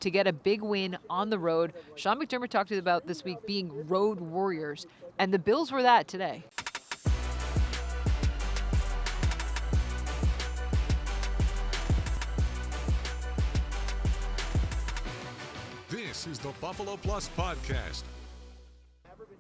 to get a big win on the road. Sean McDermott talked to us about this week being road warriors, and the Bills were that today. This is the Buffalo Plus Podcast.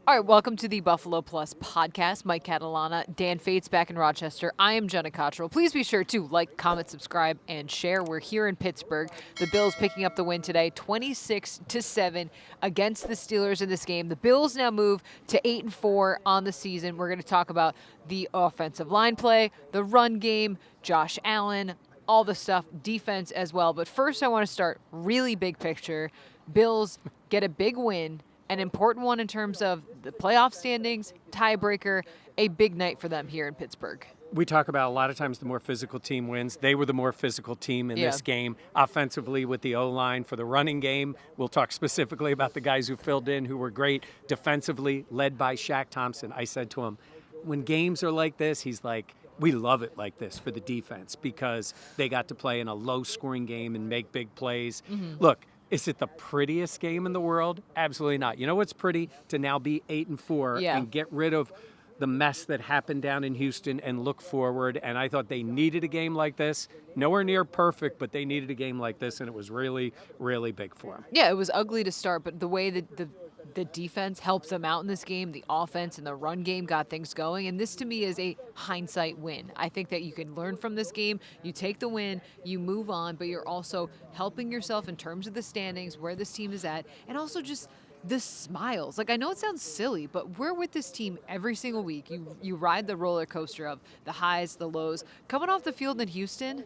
All right, welcome to the Buffalo Plus Podcast. Mike Catalana, Dan Fates back in Rochester. I am Jenna Cottrell. Please be sure to like, comment, subscribe, and share. We're here in Pittsburgh. The Bills picking up the win today, 26-7 against the Steelers in this game. The Bills now move to 8-4 on the season. We're going to talk about the offensive line play, the run game, Josh Allen, all the stuff, defense as well. But first, I want to start really big picture. Bills get a big win, an important one in terms of the playoff standings, tiebreaker, a big night for them here in Pittsburgh. We talk about a lot of times the more physical team wins. They were the more physical team in this game, offensively with the O-line for the running game. We'll talk specifically about the guys who filled in who were great defensively, led by Shaq Thompson. I said to him, when games are like this, he's like, we love it like this for the defense because they got to play in a low-scoring game and make big plays. Look, is it the prettiest game in the world? Absolutely not. You know what's pretty? To now be 8-4 and get rid of the mess that happened down in Houston and look forward. And I thought they needed a game like this. Nowhere near perfect, but they needed a game like this, and it was really, really big for them. Yeah, it was ugly to start, but the way that the defense helped them out in this game, the offense and the run game got things going, and this to me is a hindsight win. I think that you can learn from this game. You take the win, you move on, but you're also helping yourself in terms of the standings, where this team is at, and also just the smiles. Like, I know it sounds silly, but we're with this team every single week. You ride the roller coaster of the highs, the lows. Coming off the field in Houston,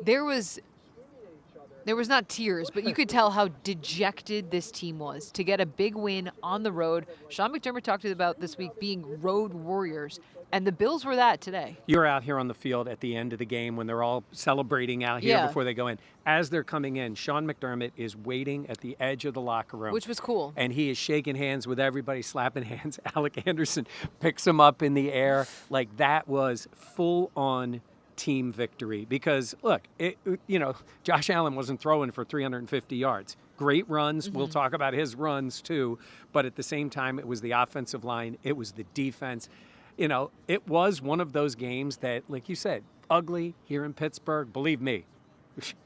there was not tears, but you could tell how dejected this team was to get a big win on the road. Sean McDermott talked to us about this week being road warriors, and the Bills were that today. You're out here on the field at the end of the game when they're all celebrating out here before they go in. As they're coming in, Sean McDermott is waiting at the edge of the locker room. Which was cool. And he is shaking hands with everybody, slapping hands. Alec Anderson picks him up in the air. Like, that was full-on team victory because, look, Josh Allen wasn't throwing for 350 yards. Great runs. We'll talk about his runs too. But at the same time, it was the offensive line. It was the defense. It was one of those games that, like you said, ugly here in Pittsburgh. Believe me,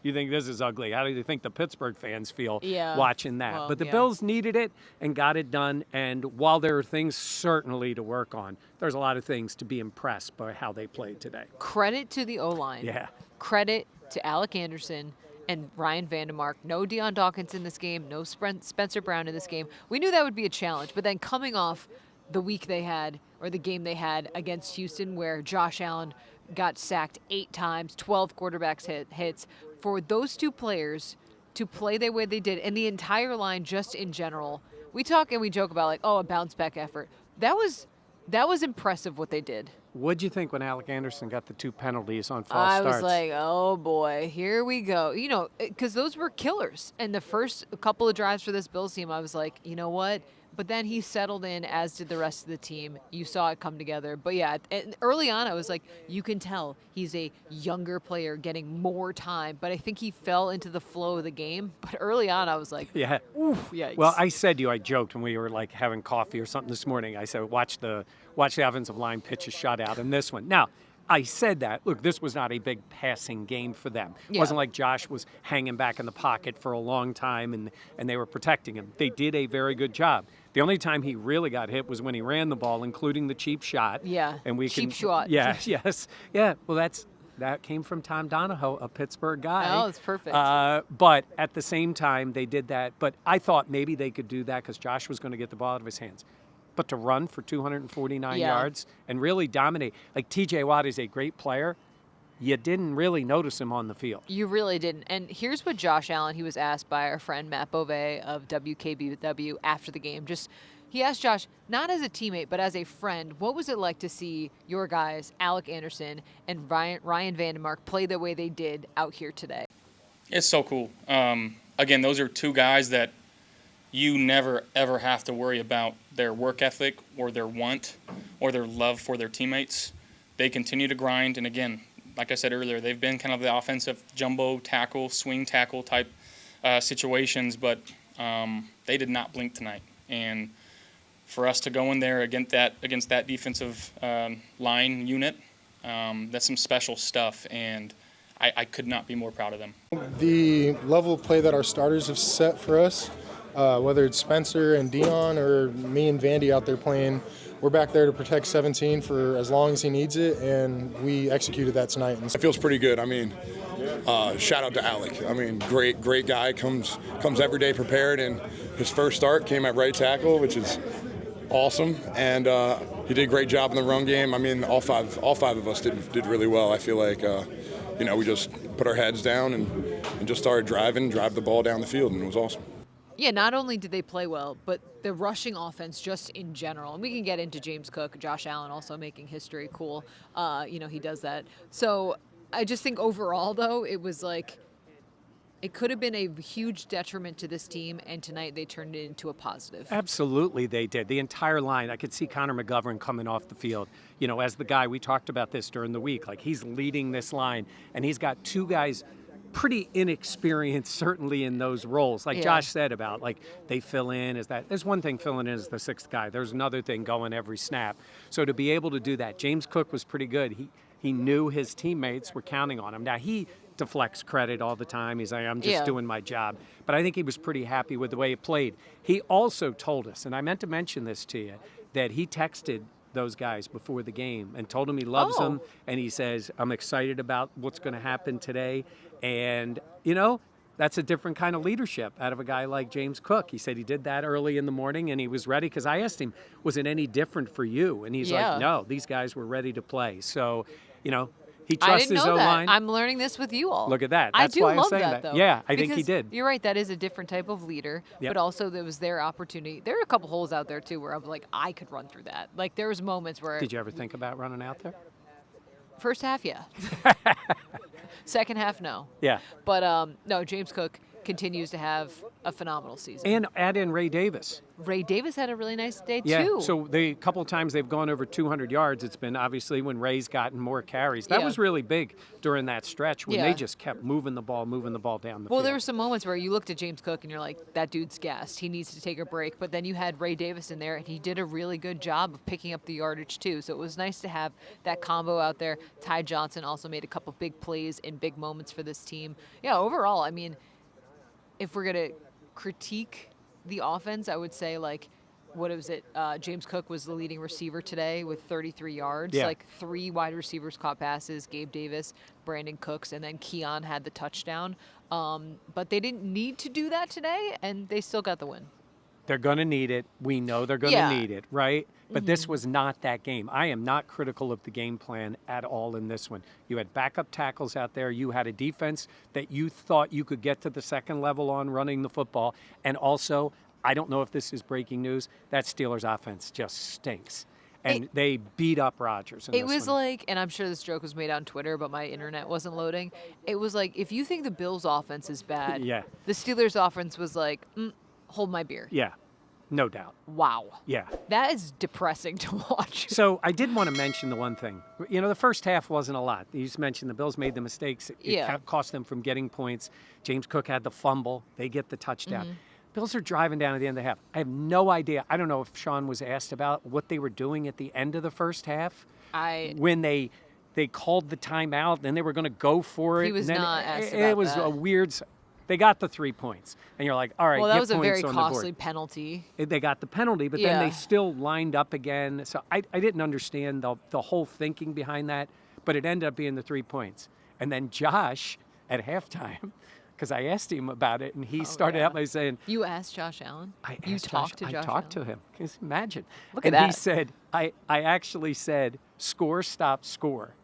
you think this is ugly. How do you think the Pittsburgh fans feel watching that? Well, but the Bills needed it and got it done. And while there are things certainly to work on, there's a lot of things to be impressed by how they played today. Credit to the O-line. Yeah. Credit to Alec Anderson and Ryan Vandermark. No Deion Dawkins in this game. No Spencer Brown in this game. We knew that would be a challenge. But then coming off the week they had, or the game they had against Houston, where Josh Allen got sacked 8 times, 12 quarterbacks hits, for those two players to play the way they did, and the entire line just in general, we talk and we joke about, like, a bounce-back effort. That was impressive what they did. What'd you think when Alec Anderson got the 2 penalties on false starts? I was like, oh, boy, here we go. Because those were killers. And the first couple of drives for this Bills team, I was like, you know what? But then he settled in, as did the rest of the team. You saw it come together. But, yeah, early on I was like, you can tell he's a younger player getting more time. But I think he fell into the flow of the game. But early on I was like, oof, yikes. Well, I said to you, I joked when we were, like, having coffee or something this morning. I said, watch the offensive line pitch a shutout in this one. Now, I said that. Look, this was not a big passing game for them. It wasn't like Josh was hanging back in the pocket for a long time and they were protecting him. They did a very good job. The only time he really got hit was when he ran the ball, including the cheap shot. Yeah, and cheap shot. Yeah, yes. Yeah, well, that came from Tom Donahoe, a Pittsburgh guy. Oh, it's perfect. But at the same time, they did that. But I thought maybe they could do that because Josh was going to get the ball out of his hands. But to run for 249 yards and really dominate, like TJ Watt is a great player, you didn't really notice him on the field. You really didn't. And here's what Josh Allen, he was asked by our friend Matt Beauvais of WKBW after the game. He asked Josh, not as a teammate, but as a friend, what was it like to see your guys, Alec Anderson and Ryan Vandermark, play the way they did out here today? It's so cool. Again, those are two guys that you never, ever have to worry about their work ethic or their want or their love for their teammates. They continue to grind, and again, like I said earlier, they've been kind of the offensive jumbo tackle, swing tackle type situations, but they did not blink tonight. And for us to go in there against that defensive line unit, that's some special stuff, and I could not be more proud of them. The level of play that our starters have set for us, whether it's Spencer and Dion or me and Vandy out there playing, we're back there to protect 17 for as long as he needs it, and we executed that tonight. It feels pretty good. I mean, shout out to Alec. I mean, great guy, comes every day prepared, and his first start came at right tackle, which is awesome, and he did a great job in the run game. I mean, all five of us did really well. I feel like we just put our heads down and just started drive the ball down the field, and it was awesome. Yeah, not only did they play well, but the rushing offense just in general. And we can get into James Cook, Josh Allen also making history. Cool. He does that. So I just think overall, though, it was like it could have been a huge detriment to this team, and tonight they turned it into a positive. Absolutely, they did. The entire line. I could see Connor McGovern coming off the field. As the guy, we talked about this during the week. Like, he's leading this line, and he's got two guys pretty inexperienced, certainly in those roles. Like Josh said about, like, they fill in. There's one thing filling in as the sixth guy. There's another thing going every snap. So to be able to do that, James Cook was pretty good. He knew his teammates were counting on him. Now, he deflects credit all the time. He's like, I'm just doing my job. But I think he was pretty happy with the way it played. He also told us, and I meant to mention this to you, that he texted those guys before the game and told them he loves them, and he says, I'm excited about what's going to happen today. And, that's a different kind of leadership out of a guy like James Cook. He said he did that early in the morning, and he was ready, because I asked him, was it any different for you? And he's like, no, these guys were ready to play. So, he trusts his O-line. I'm learning this with you all. Look at that. That's why I'm saying that. Though. Yeah, I think he did. You're right. That is a different type of leader, but also there was their opportunity. There are a couple holes out there, too, where I'm like, I could run through that. Like, there was moments where... Did you ever think about running out there? First half, yeah. Second half, no. Yeah. But, no, James Cook continues to have a phenomenal season. And add in Ray Davis. Ray Davis had a really nice day, too. Yeah, so the couple of times they've gone over 200 yards, it's been obviously when Ray's gotten more carries. That was really big during that stretch when they just kept moving the ball down the field. Well, there were some moments where you looked at James Cook and you're like, that dude's gassed. He needs to take a break. But then you had Ray Davis in there, and he did a really good job of picking up the yardage, too. So it was nice to have that combo out there. Ty Johnson also made a couple big plays in big moments for this team. Yeah, overall, I mean, if we're going to critique the offense, I would say, like, what was it? James Cook was the leading receiver today with 33 yards. Yeah. Like, 3 wide receivers caught passes, Gabe Davis, Brandon Cooks, and then Keon had the touchdown. But they didn't need to do that today, and they still got the win. They're going to need it. We know they're going to need it, right? But this was not that game. I am not critical of the game plan at all in this one. You had backup tackles out there. You had a defense that you thought you could get to the second level on running the football. And also, I don't know if this is breaking news, that Steelers offense just stinks. And they beat up Rodgers. It was like, and I'm sure this joke was made on Twitter, but my internet wasn't loading. It was like, if you think the Bills' offense is bad, the Steelers' offense was like, hold my beer. Yeah, no doubt. Wow. Yeah. That is depressing to watch. So I did want to mention the one thing. The first half wasn't a lot. You just mentioned the Bills made the mistakes. It cost them from getting points. James Cook had the fumble. They get the touchdown. Bills are driving down at the end of the half. I have no idea. I don't know if Sean was asked about what they were doing at the end of the first half. When they called the timeout, then they were going to go for it. He was not asked about it was that. a weird... They got the 3 points. And you're like, all right, well, that get was a points very on the board. costly penalty. They got the penalty, but then they still lined up again. So I didn't understand the whole thinking behind that, but it ended up being the 3 points. And then Josh, at halftime, because I asked him about it, and he started out by saying... You asked Josh Allen? I talked to Josh I talked to him. Can you imagine? Look at that. And he said, I actually said, score, stop, score.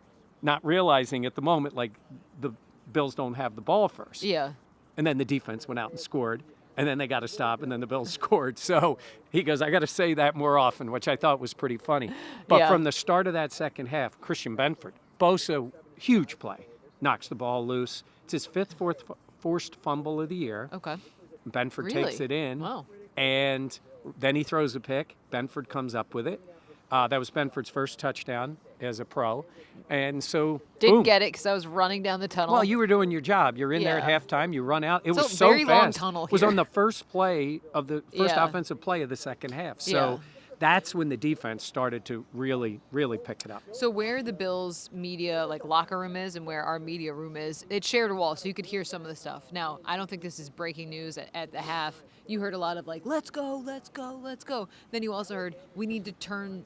Not realizing at the moment, like, the Bills don't have the ball first. Yeah. And then the defense went out and scored, and then they got to stop, and then the Bills scored. So he goes, I got to say that more often, which I thought was pretty funny. But from the start of that second half, Christian Benford, Bosa, huge play, knocks the ball loose. It's his fifth forced fumble of the year. Okay. Benford takes it in. Wow. And then he throws a pick. Benford comes up with it. That was Benford's first touchdown. as a pro. And so, Didn't boom. get it because I was running down the tunnel. Well, you were doing your job. You're in there at Yeah. halftime. You run out. It So was so very long fast. tunnel It was here. on the first play of the first Yeah. offensive play of the second half. So Yeah. that's when the defense started to really, really pick it up. So where the Bills media locker room is and where our media room is, it shared a wall, so you could hear some of the stuff. Now, I don't think this is breaking news at the half. You heard a lot of let's go, let's go, let's go. Then you also heard we need to turn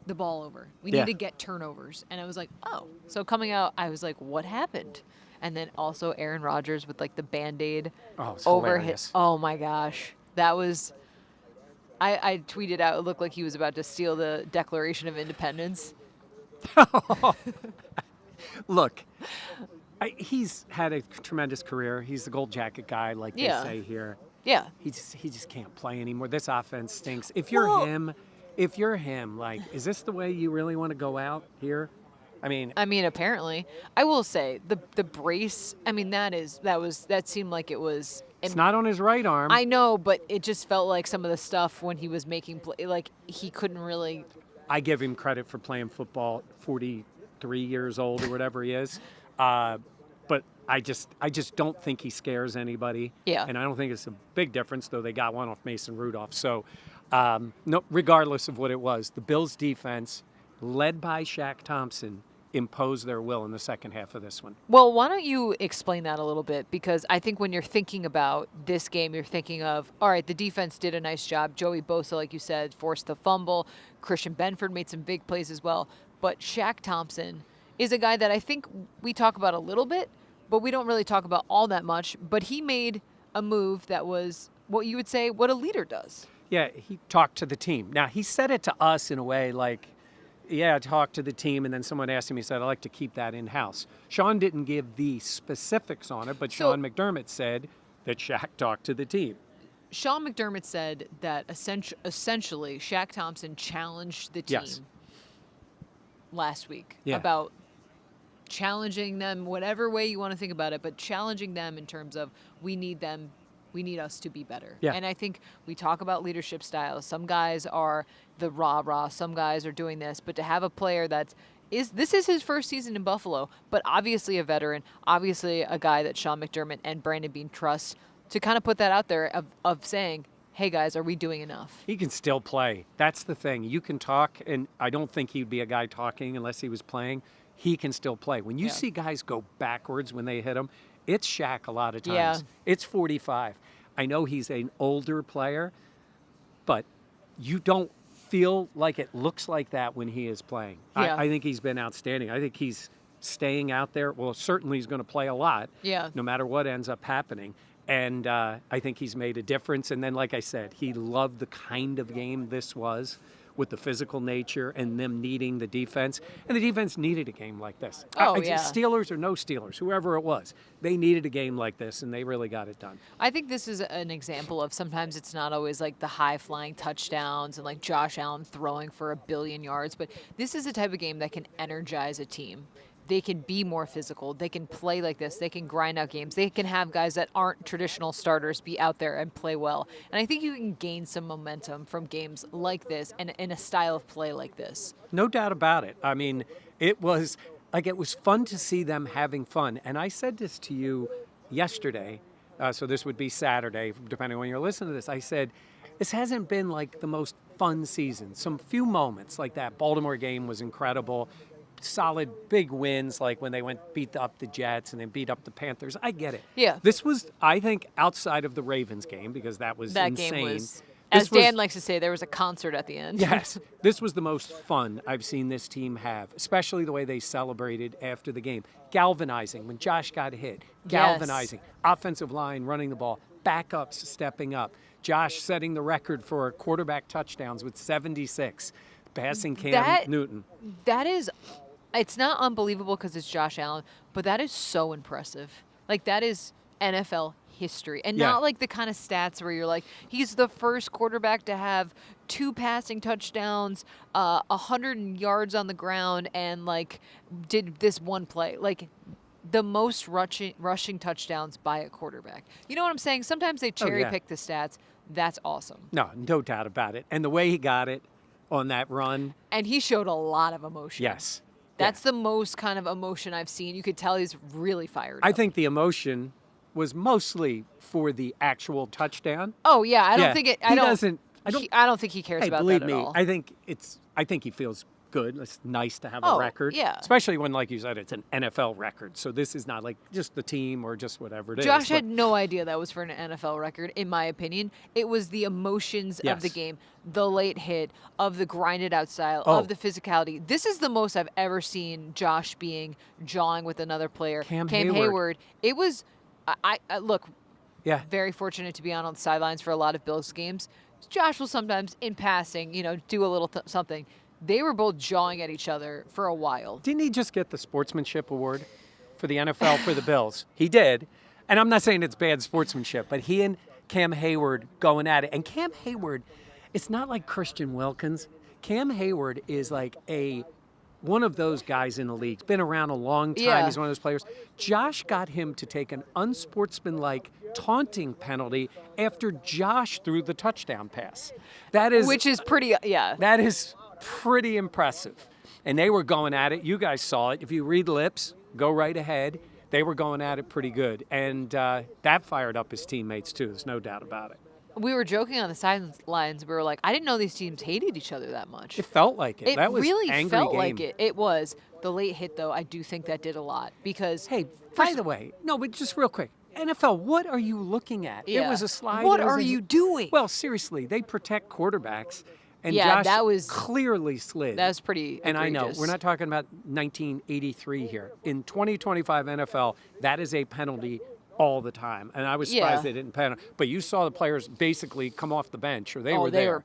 the ball over. We need Yeah. to get turnovers. And I was like, oh. So coming out, I was like, what happened? And then also Aaron Rodgers with the Band-Aid Oh, it's over hilarious. his. Oh my gosh. That was. I tweeted out it looked like he was about to steal the Declaration of Independence. Look, he's had a tremendous career. He's the gold jacket guy, like they Yeah. say here. Yeah. He just can't play anymore. This offense stinks. If Well- you're him, is this the way you really want to go out here? I mean, Apparently, I will say the brace. That seemed like it was. it's not on his right arm. I know, but it just felt like some of the stuff when he was making play, he couldn't really. I give him credit for playing football, 43 years old or whatever he is. But I just don't think he scares anybody. Yeah. And I don't think it's a big difference, though they got one off Mason Rudolph. So, no, regardless of what it was, the Bills' defense, led by Shaq Thompson, imposed their will in the second half of this one. Well, why don't you explain that a little bit? Because I think when you're thinking about this game, you're thinking of, all right, the defense did a nice job. Joey Bosa, like you said, forced the fumble. Christian Benford made some big plays as well. But Shaq Thompson is a guy that I think we talk about a little bit, but we don't really talk about all that much. But he made a move that was what you would say what a leader does. Yeah, he talked to the team. Now, he said it to us in a way yeah, talk to the team, and then someone asked him, he said, I like to keep that in-house. Sean didn't give the specifics on it, but So- Sean McDermott said that Shaq talked to the team. Sean McDermott said that essentially Shaq Thompson challenged the team Yes. last week Yeah. about challenging them, whatever way you want to think about it, but challenging them in terms of we need us to be better. Yeah. And I think we talk about leadership styles. Some guys are the rah-rah, some guys are doing this, but to have a player this is his first season in Buffalo, but obviously a veteran, obviously a guy that Sean McDermott and Brandon Beane trust to kind of put that out there of saying, hey guys, are we doing enough? He can still play. That's the thing. You can talk, and I don't think he'd be a guy talking unless he was playing. He can still play. When you Yeah. see guys go backwards when they hit him, it's Shaq a lot of times. Yeah. It's 45. I know he's an older player, but you don't feel like it looks like that when he is playing. Yeah. I think he's been outstanding. I think he's staying out there. Well, certainly he's going to play a lot, Yeah. no matter what ends up happening. And I think he's made a difference. And then, like I said, he loved the kind of game this was with the physical nature and them needing the defense. And the defense needed a game like this. Oh, yeah. Steelers or no Steelers, whoever it was, they needed a game like this, and they really got it done. I think this is an example of sometimes it's not always the high-flying touchdowns and Josh Allen throwing for 1 billion yards, but this is a type of game that can energize a team. They can be more physical. They can play like this. They can grind out games. They can have guys that aren't traditional starters be out there and play well. And I think you can gain some momentum from games like this and in a style of play like this. No doubt about it. I mean, it was fun to see them having fun. And I said this to you yesterday, so this would be Saturday, depending on when you're listening to this. I said, this hasn't been the most fun season. Some few moments like that Baltimore game was incredible. Solid big wins when they beat up the Jets and then beat up the Panthers. I get it. Yeah. This was, I think, outside of the Ravens game because that was That insane. game was, This as Dan likes to say, there was a concert at the end. Yes, this was the most fun I've seen this team have, especially the way they celebrated after the game. Galvanizing when Josh got hit. Galvanizing. Yes. Offensive line running the ball. Backups stepping up. Josh setting the record for quarterback touchdowns with 76. Passing Cam Newton. That is, it's not unbelievable because it's Josh Allen, but that is so impressive. That is NFL history. And Yeah. not the kind of stats where you're he's the first quarterback to have 2 passing touchdowns, 100 yards on the ground, and did this one play. The most rushing touchdowns by a quarterback. You know what I'm saying? Sometimes they cherry pick the stats. That's awesome. No doubt about it. And the way he got it on that run. And he showed a lot of emotion. Yes. That's the most kind of emotion I've seen. You could tell he's really fired up. I think the emotion was mostly for the actual touchdown. Oh yeah, I don't think it. I don't think he cares Hey, about believe that me, at all. I think he feels good. It's nice to have a Oh, record. yeah. Especially when, like you said, it's an NFL record. So this is not like just the team or just whatever it is. Josh but- had no idea that was for an NFL record, in my opinion. It was the emotions of the Yes. game, the late hit, of the grinded out style, Oh. of the physicality. This is the most I've ever seen Josh jawing with another player. Cam Hayward. It was, I look, Yeah. very fortunate to be on the sidelines for a lot of Bills games. Josh will sometimes, in passing, do a little something. They were both jawing at each other for a while. Didn't he just get the sportsmanship award for the NFL for the Bills? He did. And I'm not saying it's bad sportsmanship, but he and Cam Hayward going at it. And Cam Hayward, it's not like Christian Wilkins. Cam Hayward is like one of those guys in the league. He's been around a long time. Yeah. He's one of those players. Josh got him to take an unsportsmanlike taunting penalty after Josh threw the touchdown pass. Which is pretty, yeah. That is pretty impressive. And they were going at it. You guys saw it. If you read lips, go right ahead. They were going at it pretty good. And that fired up his teammates, too. There's no doubt about it. We were joking on the sidelines. We were like, I didn't know these teams hated each other that much. It felt like it. It That was really angry felt game. like it. It was. The late hit, though, I do think that did a lot because. Hey, by the way, no, but just real quick. NFL, what are you looking at? Yeah. It was a slide. What it was are a- you doing? Well, seriously, they protect quarterbacks. And Yeah, Josh that was- clearly slid. That was pretty And I know, egregious. we're not talking about 1983 here. In 2025 NFL, that is a penalty all the time. And I was surprised Yeah. they didn't penalty. But you saw the players basically come off the bench, or they were they there. were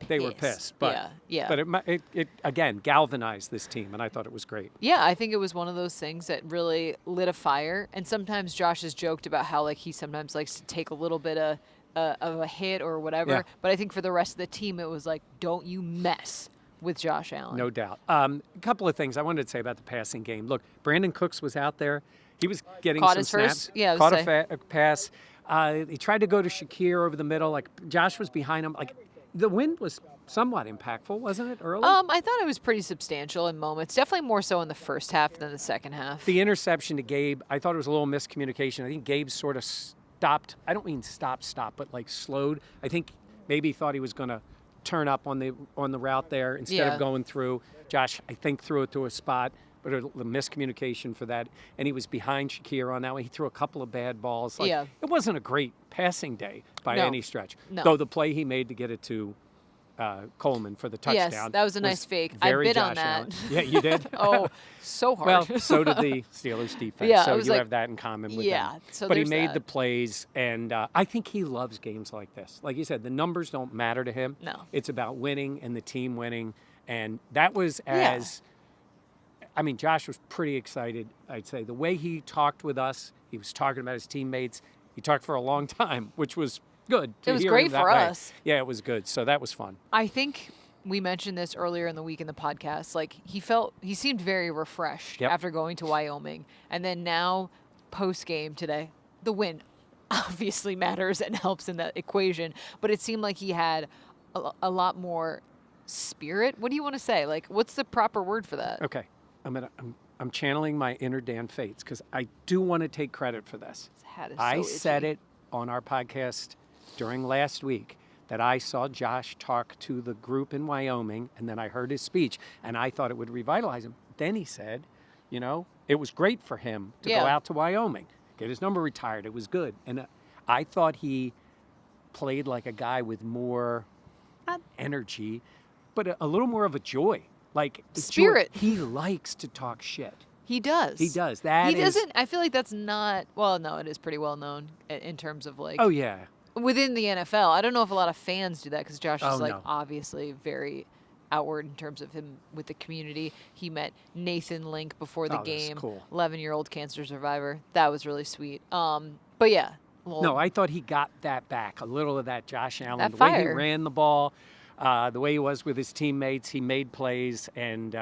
They were pissed. pissed. But, Yeah. But it again, galvanized this team, and I thought it was great. Yeah, I think it was one of those things that really lit a fire. And sometimes Josh has joked about how like he sometimes likes to take a little bit of a hit or whatever. Yeah. But I think for the rest of the team, it was like, don't you mess with Josh Allen. No doubt. A couple of things I wanted to say about the passing game. Look, Brandon Cooks was out there. He was getting Caught some his snaps. first- yeah, I was Caught saying. a pass. He tried to go to Shakir over the middle. Like Josh was behind him. Like the wind was somewhat impactful, wasn't it, early? I thought it was pretty substantial in moments. Definitely more so in the first half than the second half. The interception to Gabe, I thought it was a little miscommunication. I think Gabe sort of stopped. I don't mean stop, but like slowed. I think maybe he thought he was going to turn up on the route there instead Yeah. of going through. Josh, I think, threw it to a spot, but the miscommunication for that. And he was behind Shakir on that one. He threw a couple of bad balls. Like, Yeah. It wasn't a great passing day by No. any stretch. No. Though the play he made to get it to Coleman for the touchdown. Yes, that was a nice fake. I very bid on Josh that. Allen. Yeah, you did? Oh, so hard. Well, so did the Steelers defense. Yeah, so it was you like- have that in common with yeah, them. so but he there's made that. the plays, and I think he loves games like this. Like you said, the numbers don't matter to him. No. It's about winning and the team winning. And that was as I mean, Josh was pretty excited, I'd say. The way he talked with us, he was talking about his teammates. He talked for a long time, which was good. To It was hear great him that for way. us. Yeah, it was good. So that was fun. I think we mentioned this earlier in the week in the podcast. Like he seemed very refreshed Yep. after going to Wyoming, and then now post game today, the win obviously matters and helps in that equation. But it seemed like he had a lot more spirit. What do you want to say? Like, what's the proper word for that? Okay. I'm channeling my inner Dan Fates because I do want to take credit for this. His hat is I so said itchy. it on our podcast during last week that I saw Josh talk to the group in Wyoming, and then I heard his speech, and I thought it would revitalize him. Then he said, you know, it was great for him to go Yeah. out to Wyoming, get his number retired. It was good. And I thought he played like a guy with more, not energy, but a little more of a joy. Like Spirit. Joy. He likes to talk shit. He does. He does. That He is- doesn't. I feel like that's not. Well, no, it is pretty well known in terms of like. Oh, yeah. Within the NFL, I don't know if a lot of fans do that because Josh Oh, is like no. obviously very outward in terms of him with the community. He met Nathan Link before the Oh, that's game, cool. 11-year-old cancer survivor. That was really sweet. But yeah, well, No, I thought he got that back, a little of that Josh Allen, That the way he fire. ran the ball, the way he was with his teammates. He made plays, and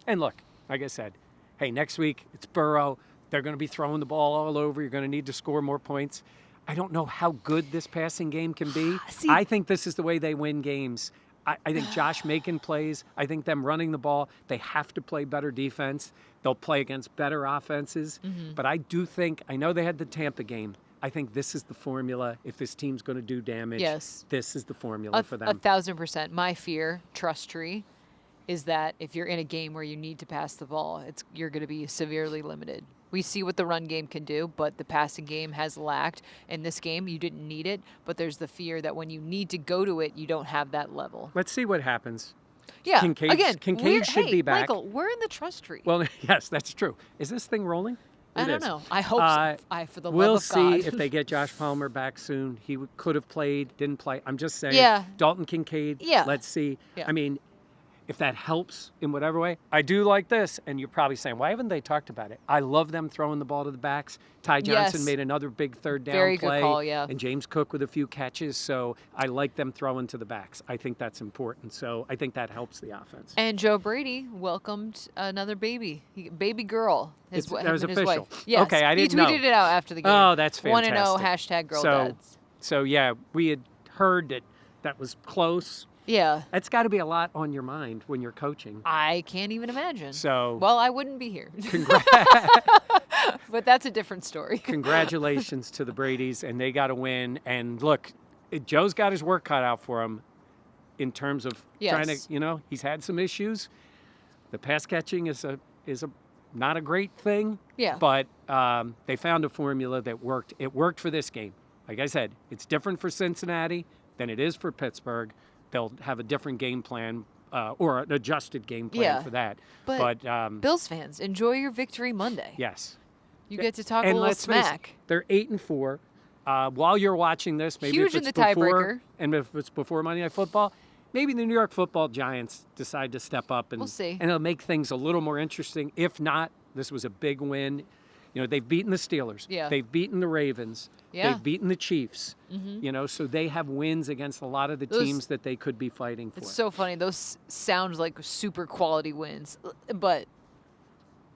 look, like I said, hey, next week it's Burrow. They're going to be throwing the ball all over. You're going to need to score more points. I don't know how good this passing game can be. See- I think this is the way they win games. I think Josh making plays. I think them running the ball. They have to play better defense. They'll play against better offenses. But I do think, I know they had the Tampa game. I think this is the formula. If this team's going to do damage, Yes. this is the formula for them. 1,000%. My fear, trust tree, is that if you're in a game where you need to pass the ball, you're going to be severely limited. We see what the run game can do, but the passing game has lacked. In this game, you didn't need it, but there's the fear that when you need to go to it, you don't have that level. Let's see what happens. Yeah, Kincaid should be back. Michael, we're in the trust tree. Well, yes, that's true. Is this thing rolling? I don't know. I hope so. For the we'll love of God. see if they get Josh Palmer back soon. He could have played, didn't play. I'm just saying. Yeah. Dalton Kincaid. Yeah. Let's see. Yeah. I mean, if that helps in whatever way. I do like this, and you're probably saying, why haven't they talked about it? I love them throwing the ball to the backs. Ty Johnson Yes. made another big third down Very play. good call, yeah. And James Cook with a few catches. So I like them throwing to the backs. I think that's important. So I think that helps the offense. And Joe Brady welcomed another baby girl. That was him and his official. wife. Yes. Okay, I didn't know. He tweeted it out after the game. Oh, that's fantastic. 1-0 hashtag girl dads. So yeah, we had heard that was close. Yeah. That's got to be a lot on your mind when you're coaching. I can't even imagine. So, well, I wouldn't be here. But that's a different story. Congratulations to the Bradys, and they got to win. And look, Joe's got his work cut out for him in terms of trying to, he's had some issues. The pass catching is a not a great thing. Yeah. But they found a formula that worked. It worked for this game. Like I said, it's different for Cincinnati than it is for Pittsburgh. They'll have a different game plan or an adjusted game plan for that. But Bills fans, enjoy your victory Monday. Yes. You get to talk and a little let's face smack. it, they're 8-4. While you're watching this, maybe Huge if it's in the before, tiebreaker. and if it's before Monday Night Football, maybe the New York Football Giants decide to step up and We'll see. and it'll make things a little more interesting. If not, this was a big win. They've beaten the Steelers. Yeah. They've beaten the Ravens. Yeah. They've beaten the Chiefs. So they have wins against a lot of the teams that they could be fighting for. It's so funny. Those sound like super quality wins, but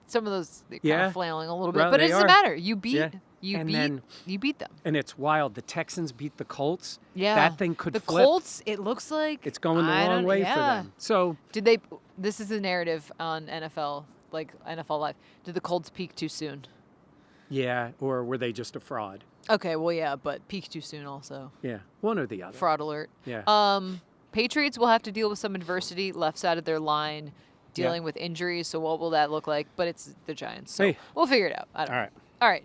some of those they're kind of flailing a little bit. Well, but they it doesn't are. matter. You beat. Yeah. You beat them. And it's wild. The Texans beat the Colts. Yeah. That thing could the flip. Colts, it looks like It's going the wrong way for them. So did they? This is the narrative on NFL, like NFL Live. Did the Colts peak too soon? yeah, or were they just a fraud? Okay, well, yeah, but peak too soon also. Yeah, one or the other. Fraud alert. Yeah. Patriots will have to deal with some adversity, left side of their line, dealing with injuries. So what will that look like? But it's the Giants. So we'll figure it out. I don't know. All right.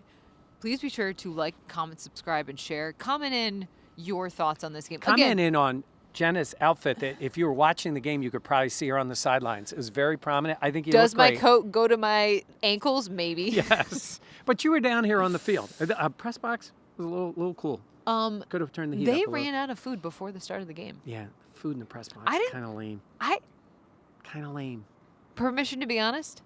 Please be sure to like, comment, subscribe, and share. Comment in your thoughts on this game. Comment in on Jenna's outfit that if you were watching the game, you could probably see her on the sidelines. It was very prominent. I think you Does look my great. coat go to my ankles? Maybe. Yes. But you were down here on the field. The press box was a little cool. Could have turned the heat up a They little. ran out of food before the start of the game. Yeah, food in the press box. I didn't- Kind of lame. Kind of lame. Permission to be honest?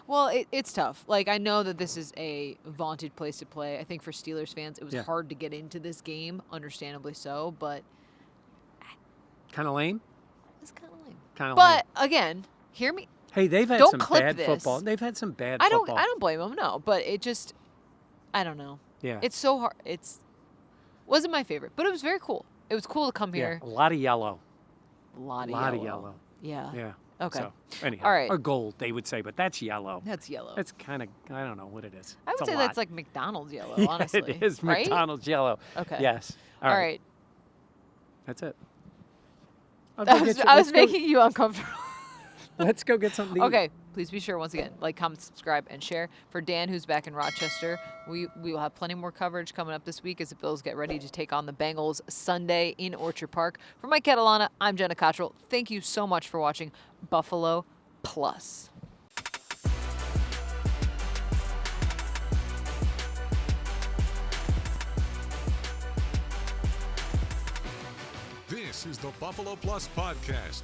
Well, it's tough. Like, I know that this is a vaunted place to play. I think for Steelers fans, it was hard to get into this game, understandably so, but Kind of lame? it's kind of lame. Kind of lame. But, again, hear me. Hey, they've had Don't some clip bad this. football. They've had some bad I football. don't blame them, no. But it just, I don't know. Yeah. It's so hard. Wasn't my favorite, but it was very cool. It was cool to come here. A lot of yellow. A lot of yellow. Yeah. Yeah. Okay. So, anyhow. All right. Or gold, they would say, but that's yellow. That's yellow. That's kind of, I don't know what it is. I would It's a say lot. that's like McDonald's yellow, Yeah, honestly. it is right? McDonald's yellow. Okay. Yes. All right. That's it. I was making you uncomfortable. Let's go get something to eat. Okay, please be sure, once again, like, comment, subscribe, and share. For Dan, who's back in Rochester, we will have plenty more coverage coming up this week as the Bills get ready to take on the Bengals Sunday in Orchard Park. For Mike Catalana, I'm Jenna Cottrell. Thank you so much for watching Buffalo Plus. This is the Buffalo Plus Podcast.